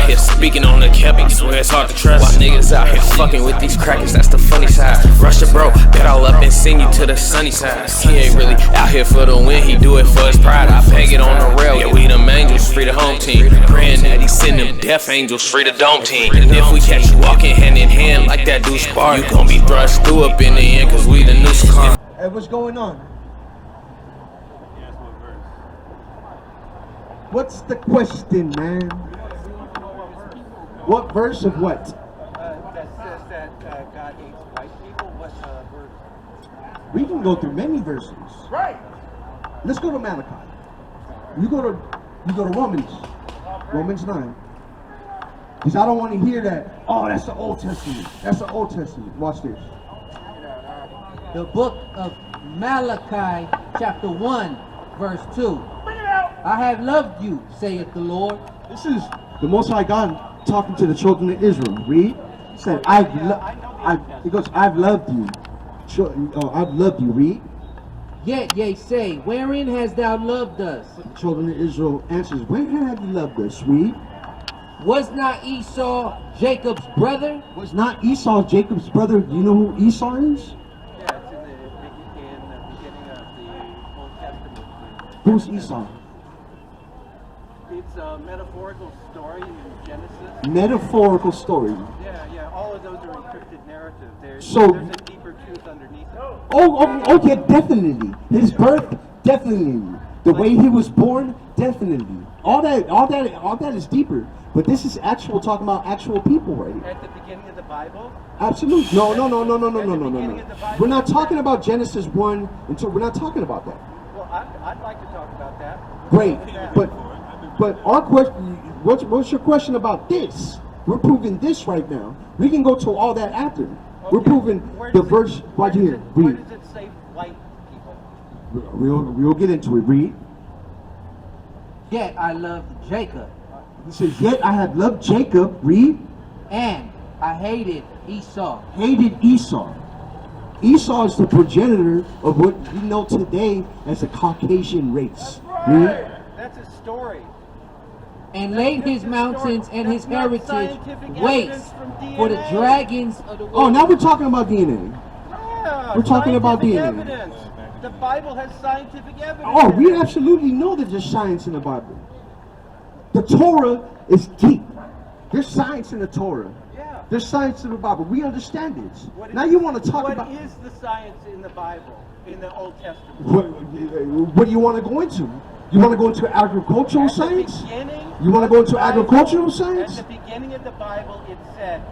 here speaking on the cap, I swear it's hard to trust. Why niggas out here fucking with these crackers, that's the funny side. Russia bro, bet all up and send you to the sunny side. He ain't really out here for the win, he do it for his pride. I peg it on the rail, yeah we them angels, free the home team. Praying that he send them death angels, free the dome team. And if we catch you walking hand in hand like that dude Spark, you gon' be thrust through up in the end, cause we the new SICARII. Hey, what's going on? What's the question, man? What verse of what? That says that God hates white people. What's the verse? We can go through many verses. Right. Let's go to Malachi. You go to Romans 9. Because I don't want to hear that. Oh, that's the Old Testament. That's the Old Testament. Watch this. The book of Malachi, chapter 1, verse 2. I have loved you, saith the Lord. This is the Most High God talking to the children of Israel. Read. He said, he goes, I've loved you. I've loved you. Read. Yet ye say, wherein hast thou loved us? The children of Israel answers, when have you loved us? Read. Was not Esau Jacob's brother? Was not Esau Jacob's brother? Do you know who Esau is? Yeah, it's in the beginning of the Old Testament. Who's Esau? It's a metaphorical story in Genesis. Metaphorical story. Yeah, all of those are encrypted narratives. There's So- a deeper truth underneath it. Oh, yeah, definitely. His birth, definitely. The way he was born, definitely. All that is deeper. But this is actual talking about actual people right here. At the beginning of the Bible? Absolutely. No. We're not talking about Genesis 1 until we're not talking about that. Well, I'd like to talk about that. Great. But our question, what's your question about this? We're proving this right now. We can go to all that after. We're proving the verse right here. Where Read. does it say white people? We'll get into it. Read. Yet I loved Jacob, He says, yet I have loved Jacob. Read. and I hated Esau. Hated Esau. Esau is the progenitor of what we know today as a Caucasian race. Read. That's a story. And laid his mountains and his That's not heritage scientific waste evidence from for the DNA. dragons of the Oh, world. now we're talking about DNA. Yeah, We're talking about scientific DNA. evidence. The Bible has scientific evidence. Oh, in we it. absolutely know that there's science in the Bible. The Torah is deep. There's science in the Torah. Yeah. There's science in the Bible. We understand this. What Now is- you want to talk about... What is the science in the Bible, in the Old Testament? What do you want to go into? You want to go into agricultural At the science? beginning You want to go into of the agricultural Bible- science? At the beginning of the Bible, it said,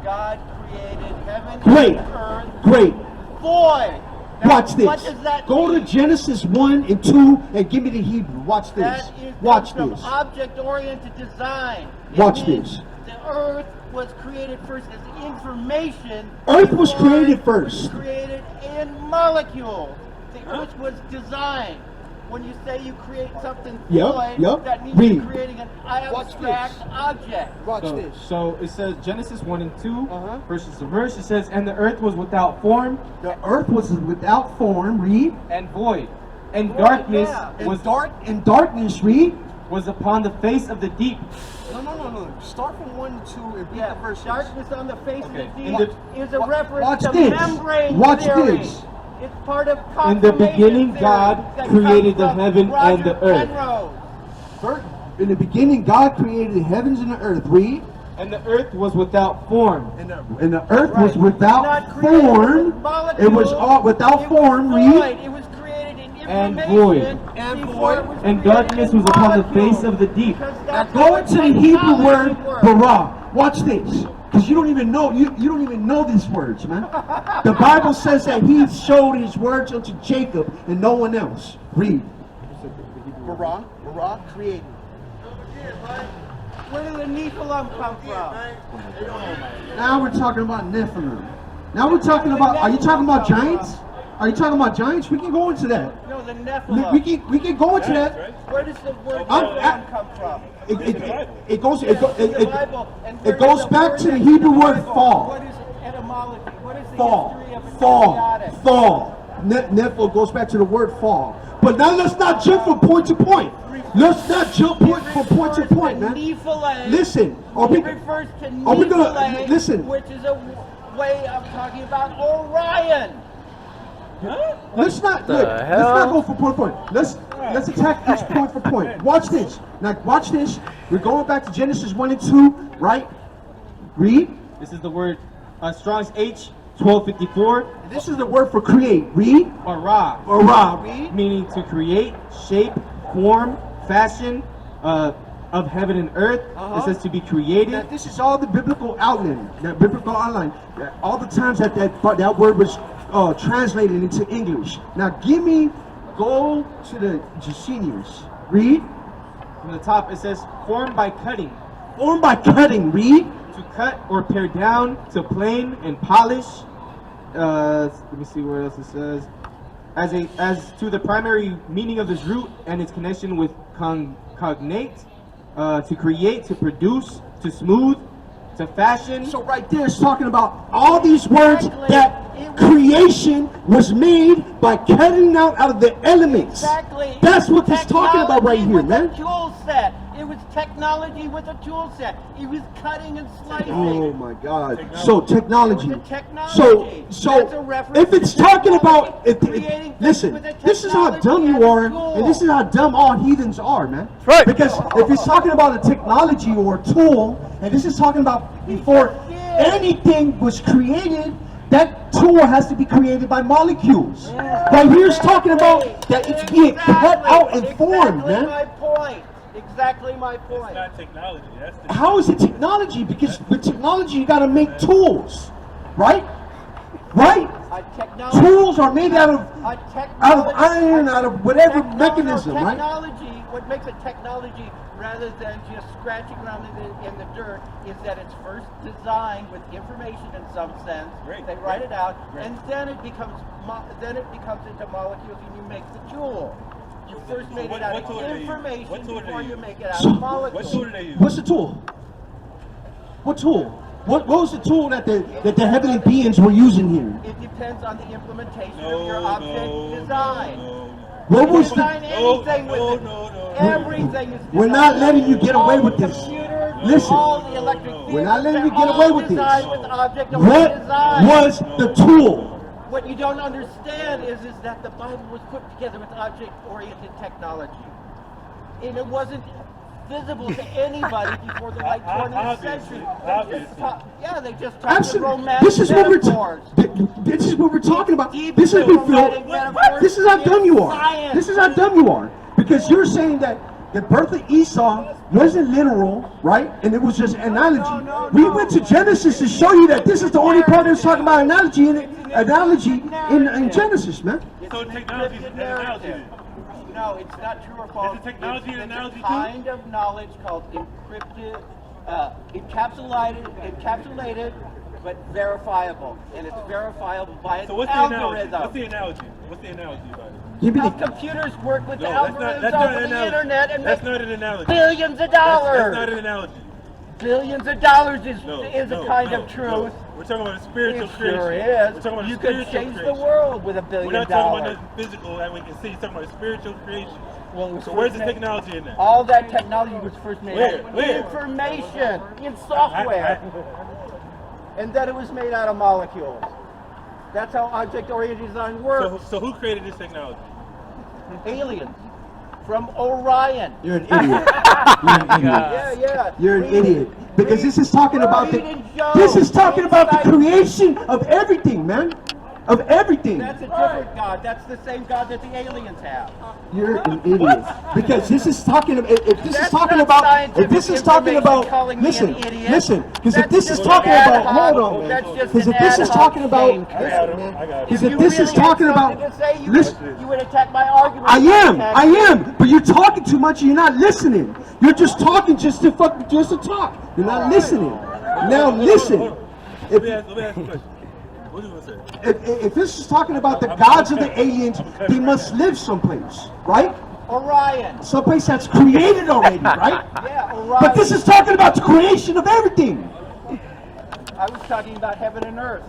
God created heaven Great. and earth Great. void. Now, Watch this. What does that Go mean? to Genesis 1 and 2 and give me the Hebrew. Watch this. That is Watch from this. object-oriented design. It Watch means this. The earth was created first as information. Earth was before created it first. was created in molecules. The earth was designed. When you say you create something void, Yep. that means Read. you're creating an abstract object. Watch this. So it says Genesis 1 and 2, Uh-huh. verses to verse. It says, and the earth was without form The earth was without form. Read. and void, and Void, darkness yeah. And darkness. Read. was upon the face of the deep. No. Start from 1 to 2 and read Yeah, the verses. darkness on the face Okay. of the In deep the- is a reference watch to this. membrane Watch theory. this. It's part of In the confirmation beginning, theory God that created comes the from heaven and the Roger earth. Penrose. In the beginning, God created the heavens and the earth. Read. And the earth was without form. And the earth was Right. without Not created form. with molecules. It was all without It was form. void. Read. It was created in And information void. And before void. it was And created darkness in was upon the molecules. face of the deep. Because Now that's go how into the Hebrew technology word works. bara. Watch this. Because you don't even know you don't even know these words, man. The Bible says that he showed his words unto Jacob and no one else. Read. Bara created. Where did the Nephilim come from? Now we're talking about Nephilim. Now we're talking about, are you talking about giants? Are you talking about giants? We can go into that. No, the Nephilim. We can go into that. Where does the word I'm- Nephilim come from? It goes In the Bible. And where it goes does back word to the in Hebrew word Bible? fall. What is etymology? What is the Fall, history of fall, symbiotic? fall. Nephil goes back to the word fall. But now let's not jump from point to point. Let's not jump from point to point, man. Nephilim. Listen, It refers to are we gonna Nephilim, listen? which is a way of talking about Orion. Let's not go from point to point. Let's attack each point for point. Watch this. Now watch this. We're going back to Genesis 1 and 2, right? Read. This is the word Strong's H 1254. This is the word for create. Read. Ara. Read. Meaning to create, shape, form, fashion of heaven and earth. It says to be created. Now, this is all the biblical outline. That biblical outline. All the times that word was translated into English. Now go to the Jacenius. Read. From the top it says formed by cutting. Formed by cutting. Read. To cut or pare down, to plane and polish. Let me see where else it says. As to the primary meaning of this root and its connection with cognate, to create, to produce, to smooth, to fashion. So right there it's talking about all these words that creation was made by cutting out of the elements. Exactly. That's what it's talking about right here, man. Tool set. It was technology with a tool set. It was cutting and slicing. Oh my God. So technology. It was a technology. That's a reference if it's to talking about, creating listen, with a this is how dumb you are, and this is how dumb all heathens are, man. Right. Because if it's talking about a technology or a tool, and this is talking about before anything was created, that tool has to be created by molecules. Right here it's talking about that it's being cut out and formed, man. My point. Exactly my point. It's not technology. That's the How is it technology? Because with technology you gotta make tools, right? Right? Tools are made out of iron, out of whatever mechanism, right? Technology, what makes it technology rather than just scratching around in the dirt is that it's first designed with information in some sense. They write it out, and then it becomes into molecules, and you make the tool. You first made it out of information before you make it out of molecules. What tool do they use? What's the tool? What tool? What was the tool that the heavenly beings were using here? It depends on the implementation of your object design. What was Design anything with it. Everything is designed. We're not letting you get away with this. Computers, Listen, all the electric we're not letting you vehicles, get away with they're this. all designed with object What design. was the tool? What you don't understand is that the Bible was put together with object-oriented technology. And it wasn't visible to anybody before the late 20th century. They just talked in romantic This is what metaphors. this is what we're talking about. Deep This is romantic metaphors this is how dumb you are. science. This is how dumb you are. Because you're saying that the birth of Esau wasn't literal, right? And it was just analogy. We went to Genesis to show you that this is the only part that's talking about analogy in Genesis, man. So technology is an analogy. No, it's not true or false. Is it technology an it's analogy a too? kind of knowledge called encrypted, encapsulated, but verifiable, and it's verifiable by an So what's the analogy? algorithm. What's the analogy? What's the analogy about it? Give me How the, computers work with the No, algorithms that's not over an the analogy. internet and That's make not an analogy. billions of dollars. That's not an analogy. Billions of dollars is No, a kind of truth. no. We're talking about a spiritual It creation. sure We're is. talking about a You could spiritual change the creation. world with $1 We're billion. not talking about nothing physical that we can see. We're talking about spiritual creation. Well, it was So where's first the made- technology in that? All that technology was first made Where? out of Where? information in software, and then it was made out of molecules. That's how object-oriented design works. So who created this technology? Aliens from Orion. you're an idiot. You're an idiot. Yeah. You're an idiot. Because this is talking about Read and Joe. this is talking about the creation of everything, man. Of everything. That's a different God. That's the same God that the aliens have. You're an idiot. Because this is talking about if this is That's talking not about scientific if this is talking information about calling me listen, an idiot. listen, because if That's this is just talking an about ad hoc- hold on, man. that's just Because an if this ad is hoc talking about thing. I got it. because If if you this really is talking had about something to say, listen, you would attack my argument. I am, but you're talking too much and you're not listening. You're just talking just to talk. You're not listening. Now listen. Let me ask you a question. What are you going to say? If this is talking about the gods of the aliens, they must live someplace, right? Orion. Someplace that's created already, right? Yeah, Orion. But this is talking about the creation of everything. I was talking about heaven and earth.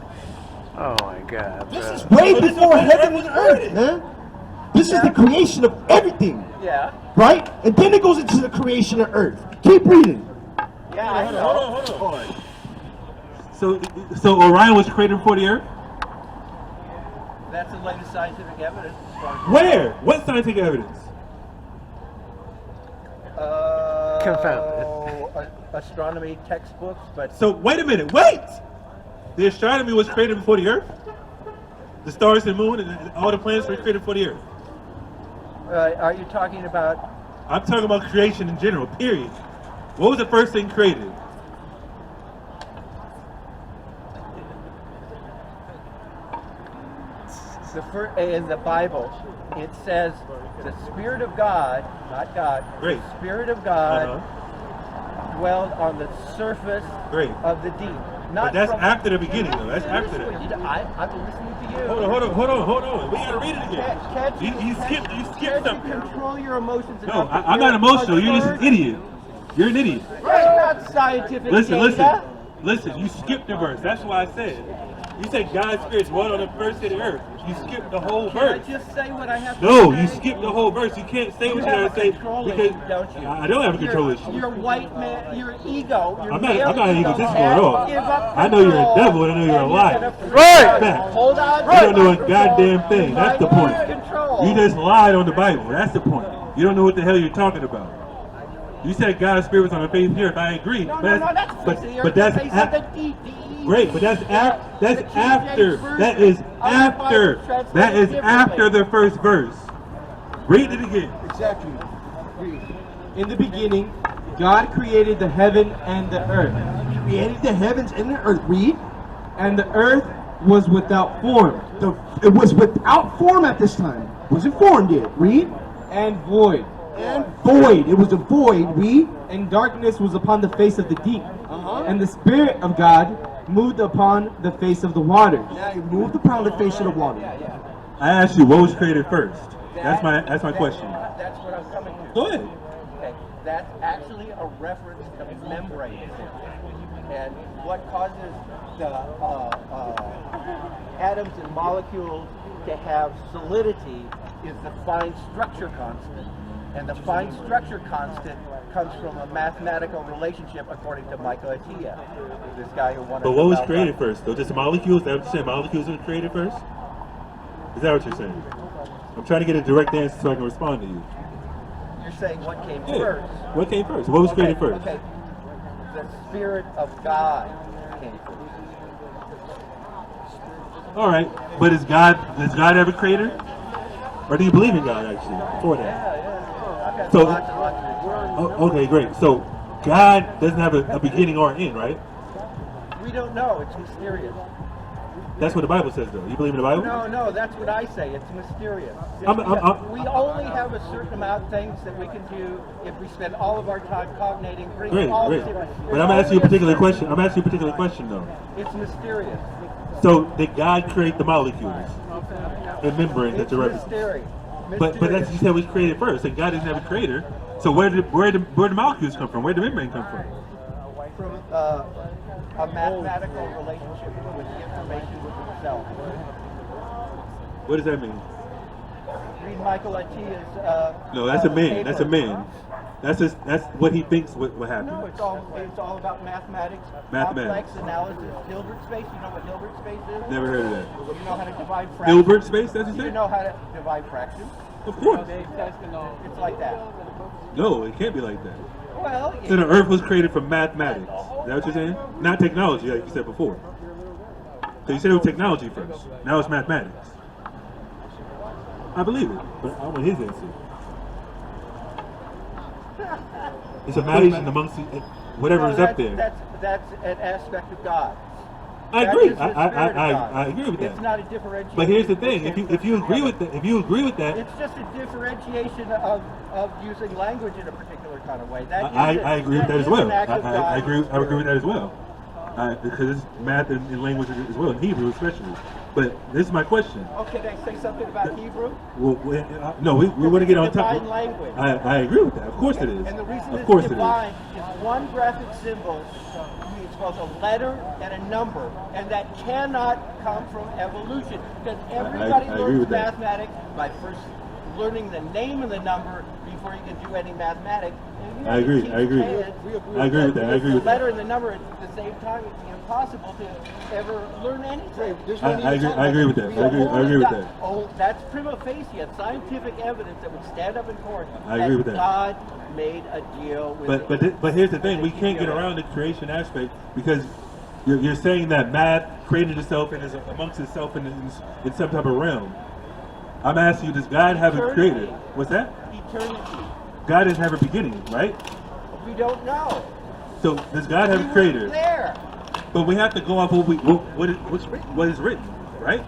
Oh my God. This is way before heaven and earth, man. This is the creation of everything. Yeah. right? And then it goes into the creation of earth. Keep reading. Yeah, I know. Hold on. So Orion was created before the Earth? That's the latest scientific evidence. As far as Where? What scientific evidence? Astronomy textbooks, but So wait a minute, wait! The astronomy was created before the Earth? The stars and moon and all the planets were created before the Earth? are you talking about? I'm talking about creation in general, period. What was the first thing created? In the Bible, it says the Spirit of God, not God, Great. the Spirit of God dwelled on the surface Great. of the deep. Not But that's from, after the beginning, though. That's after that. I've been listening to you. Hold on. We gotta read it again. You skipped Can't something. you control your emotions? No, enough to I'm not hear emotional. You're just an buzzwords? idiot. You're an idiot. That's not scientific data. Listen. You skipped the verse. That's why I said. You said God's Spirit dwelt on the first of the earth. You skipped the whole Can I verse. just say what I have to No, say? you skipped the whole verse. You can't say what you have gotta a say control because issue, don't you? I don't have a control issue. Your white man, your ego, your I'm not male an ego egotistical can't at all. give up I know you're a control, devil and I know you're a and liar. gonna freak Right. out. Fact. Hold on. You don't know a Microphone. goddamn thing. That's the You might point. lose control. You just lied on the Bible. That's the point. You don't know what the hell you're talking about. You said God's Spirit was on the face of the earth. I agree. No, but that's but, face of the but earth, that's the face of the deep. great. But that's The after. King James version That is of the after. Bible translated That is differently. after the first verse. Read it again. Exactly. In the beginning, God created the heaven and the earth. Created the heavens and the earth. Read. And the earth was without form It was without form at this time. Wasn't formed yet. Read. and void. And void. It was a void. Read. And darkness was upon the face of the deep. Uh-huh. And the Spirit of God moved upon the face of the waters. Yeah, he moved upon the face of the water. I asked you what was created first. That's my question. That's what I'm coming to. Go ahead. Okay, that's actually a reference to membranes. And what causes the atoms and molecules to have solidity is the fine structure constant. And the fine structure constant comes from a mathematical relationship according to Michael Atiyah, this guy who wanted But to what was develop- created first? Though just molecules? Is that what you're saying? Molecules were created first? Is that what you're saying? I'm trying to get a direct answer so I can respond to you. You're saying what came Yeah. first? What came first? What was created first? Okay. The Spirit of God came first. All right, but is God ever creator? Or do you believe in God actually before that? Yeah. I've got So- lots and lots of Oh, okay, great. So God doesn't have a beginning or an end, right? We don't know. It's mysterious. That's what the Bible says, though. You believe in the Bible? No, that's what I say. It's mysterious. I'm- We only have a certain amount of things that we can do if we spend all of our time cognating, bringing Great, all great. the different. But I'm asking you a particular question. I'm asking you a particular question, though. It's mysterious. So did God create the molecules and membranes that It's you're referencing? mysterious. But that's you said was created first, and God didn't have a creator. So where the molecules come from? Where did the membrane come from? From a mathematical relationship with the information with itself. What does that mean? Read Michael Atiyah's. No, that's a man. paper. That's a man. That's what he thinks what happened. No, it's all about mathematics. Mathematics. Complex analysis. Hilbert space. You know what Hilbert space is? Never heard of that. You know how to divide fractions. Hilbert space, that's what you You said? know how to divide fractions. Of course. It's like that. No, it can't be like that. Well, So the earth was created from mathematics. Is that what you're saying? Not technology, like you said before. So you said it was technology first. Now it's mathematics. I believe it, but I want his answer. It's a malation amongst whatever is up there. That's an aspect of God. I That agree. is the Spirit of God. I agree with It's that. not a differentiation. But here's the thing: if you agree with that, It's just a differentiation of using language in a particular kind of way. I agree with that as well. is an act of I God. agree with that as well. Because it's math and language as well, in Hebrew especially. But this is my question. Oh, can I say something about Hebrew? Well, no, we want to get on top. Divine language. I agree with that. Of course it is. And the reason Of it's course it divine is. is one graphic symbol means both a letter and a number, and that cannot come from evolution. Because everybody I agree learns with that. mathematics by first learning the name of the number before you can do any mathematics. And you I have to agree, teach I agree. kids I agree with that, I agree with the letter that. and the number at the same time. It's impossible to ever learn anything. I agree with that. I agree with that. Oh, that's prima facie, scientific evidence that would stand up in court. I agree with that. God made a deal with But here's the thing: we can't get around the creation aspect because you're saying that math created itself and is amongst itself in some type of realm. I'm asking you: does God have a creator? What's that? Eternity. God doesn't have a beginning, right? We don't know. So does God have a creator? There. But we have to go off what is written, right?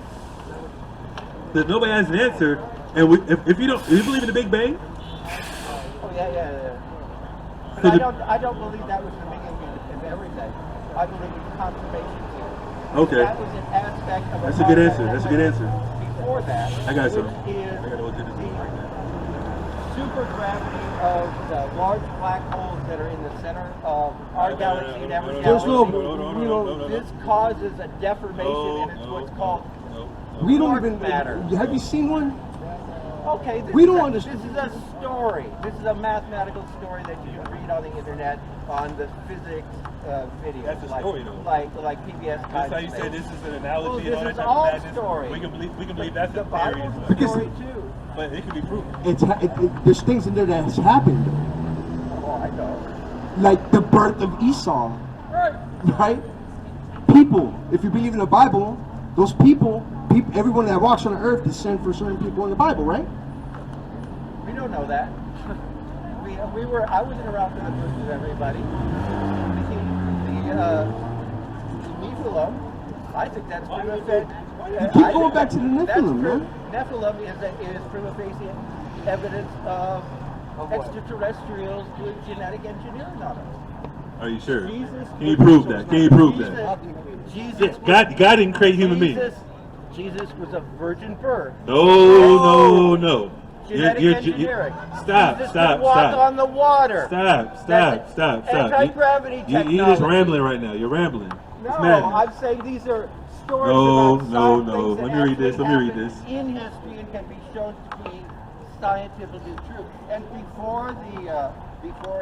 Because nobody has an answer, and if you believe in the Big Bang. Oh yeah. But So I don't believe that was the beginning of everything. I believe it's confirmation theory. Okay. That was an aspect of That's a good answer. That's a good answer. Before that, I got some. which is I gotta look into this right now. supergravity of the large black holes that are in the center of our galaxy and every There's galaxy. no- This causes a deformation, and it's what's called We don't dark even. matter. Have you seen one? Okay, We don't understand. This is a story. This is a mathematical story that you can read on the internet on the physics videos. That's a story, though. Like PBS. That's how you say this is an analogy Well, and all this that is type all of madness. story. We can believe that's The a theory, Bible's a Because- story too. but it can be proven. There's things in there that has happened, Oh, I know. like the birth of Esau, Right. right? People, if you believe in the Bible, those people, everyone that walks on the earth descend from certain people in the Bible, right? We don't know that. I wasn't around for the birth of everybody. The Nephilim, I think that's prima facie. You keep going back to the Nephilim, man. Nephilim is prima facie evidence of extraterrestrials doing genetic engineering on us. Are you sure? Jesus Can you prove that? Can you prove Jesus, that? Jesus, God didn't create human beings. Jesus was a virgin birth. No. Genetic engineering. Stop. Jesus could walk on the water. Stop. Anti-gravity technology. You're just rambling right now. You're rambling. No, It's madness. I'm saying these are stories No. about science that Let me read this. actually happened in history and can be shown to be scientifically true. And before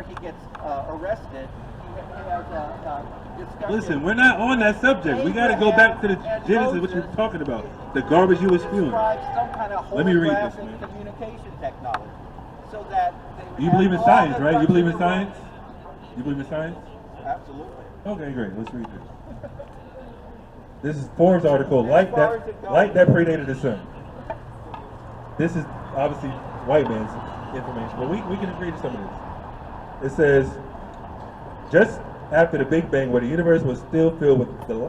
he gets arrested, he has a discussion. Listen, we're not on that subject. We got to go back to the Genesis, what you're talking about. The garbage you was spewing. Describe some kind of Let me read this, holographic man. communication technology, so that they would You have believe in all science, the right? You believe in countries science? You believe in science? Absolutely. Okay, great. Let's read this. This is Forbes article, light that predated the sun. This is obviously white man's information, but we can agree to some of this. It says, just after the Big Bang, where the universe was still filled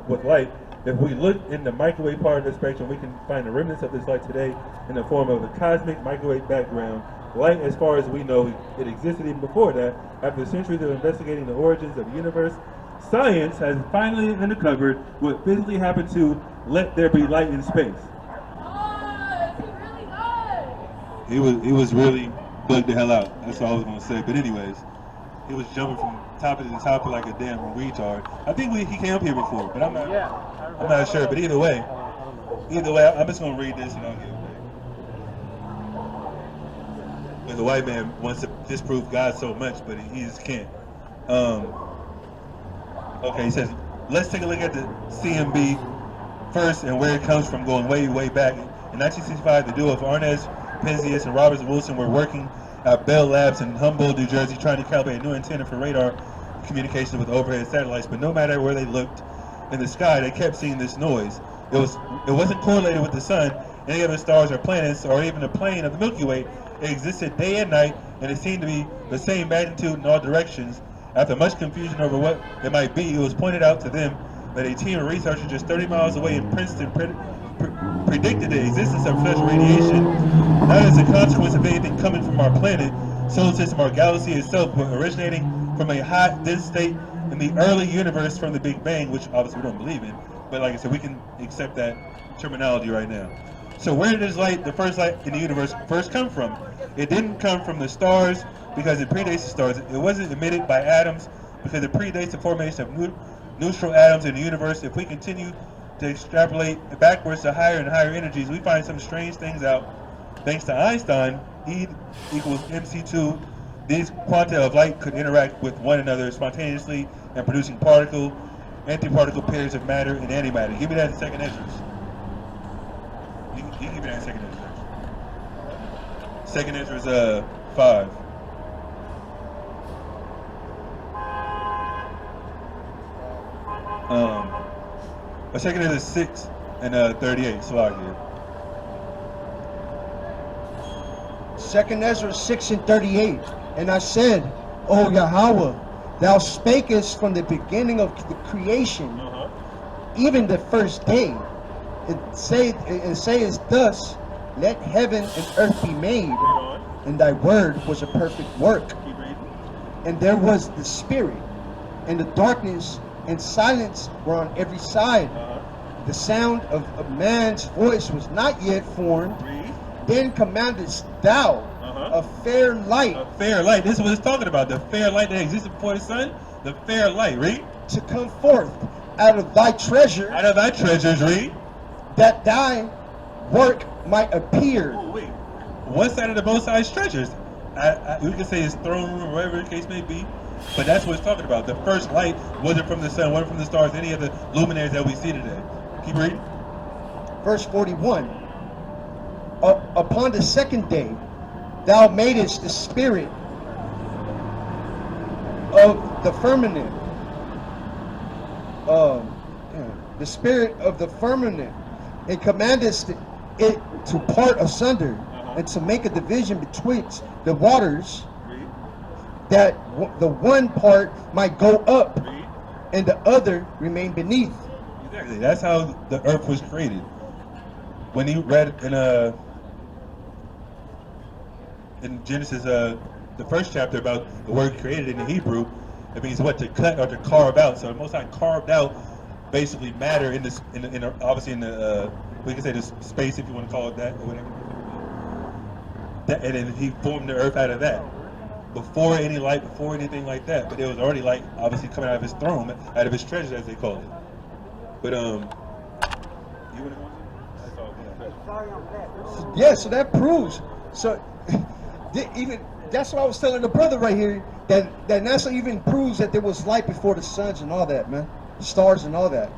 with light, if we look in the microwave part of the spectrum, we can find the remnants of this light today in the form of a cosmic microwave background. Light, as far as we know, it existed even before that. After centuries of investigating the origins of the universe, science has finally uncovered what physically happened to let there be light in space. He was really bugged the hell out. That's all I was gonna say. But anyways, he was jumping from top to top like a damn retard. I think he came up here before, but I'm not sure. But either way, I'm just gonna read this and I'll get it. And the white man wants to disprove God so much, but he just can't. Okay, he says, let's take a look at the CMB first and where it comes from, going way, way back. In 1965, the duo of Arnaz Penzias and Robert Wilson were working at Bell Labs in Humboldt, New Jersey, trying to calibrate a new antenna for radar communication with overhead satellites. But no matter where they looked in the sky, they kept seeing this noise. It wasn't correlated with the sun, any other stars or planets, or even the plane of the Milky Way. It existed day and night, and it seemed to be the same magnitude in all directions. After much confusion over what it might be, it was pointed out to them that a team of researchers just 30 miles away in Princeton predicted the existence of such radiation, not as a consequence of anything coming from our planet, solar system, or galaxy itself, but originating from a hot, dense state in the early universe from the Big Bang, which obviously we don't believe in. But like I said, we can accept that terminology right now. So where did the first light in the universe first come from? It didn't come from the stars because it predates the stars. It wasn't emitted by atoms because it predates the formation of neutral atoms in the universe. If we continue to extrapolate backwards to higher and higher energies, we find some strange things out. Thanks to Einstein, E equals MC2. These quanta of light could interact with one another spontaneously and producing particle, antiparticle pairs of matter and antimatter. Give me that in second Esdras. You can give me that in second Esdras. Second Esdras 5. A second Esdras 6 and 38. Slide here. Second Ezra 6 and 38. And I said, O Yahweh, thou spakest from the beginning of the creation, even the first day, and sayest thus, let heaven and earth be made, and thy word was a perfect work. And there was the Spirit, and the darkness and silence were on every side. The sound of a man's voice was not yet formed. Then commandest thou a fair light. A fair light. This is what it's talking about. The fair light that existed before the sun. The fair light. Read. To come forth out of thy treasure. Out of thy treasures. Read. That thy work might appear. Oh, wait. One side of the both sides treasures. We can say his throne room or whatever the case may be. But that's what it's talking about. The first light wasn't from the sun, wasn't from the stars, any of the luminaries that we see today. Keep reading. Verse 41. Upon the second day, thou madest the spirit of the firmament. The spirit of the firmament, and commandest it to part asunder, and to make a division betwixt the waters, that the one part might go up, and the other remain beneath. Exactly. That's how the earth was created. When you read in Genesis, the first chapter about the word created in the Hebrew, it means what? To cut or to carve out. So the Most High carved out basically matter in this, obviously in the we can say the space, if you want to call it that, or whatever. And then He formed the earth out of that. Before any light, before anything like that, but there was already light, obviously coming out of His throne, out of His treasures, as they call it. But you want to go? Yeah, so that proves. So even that's what I was telling the brother right here, that NASA even proves that there was light before the suns and all that, man, the stars and all that,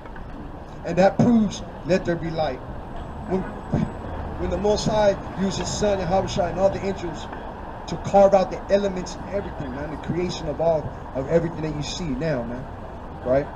and that proves let there be light. When the Most High used His Son and Habashai and all the angels to carve out the elements and everything, man, the creation of everything that you see now, man, right?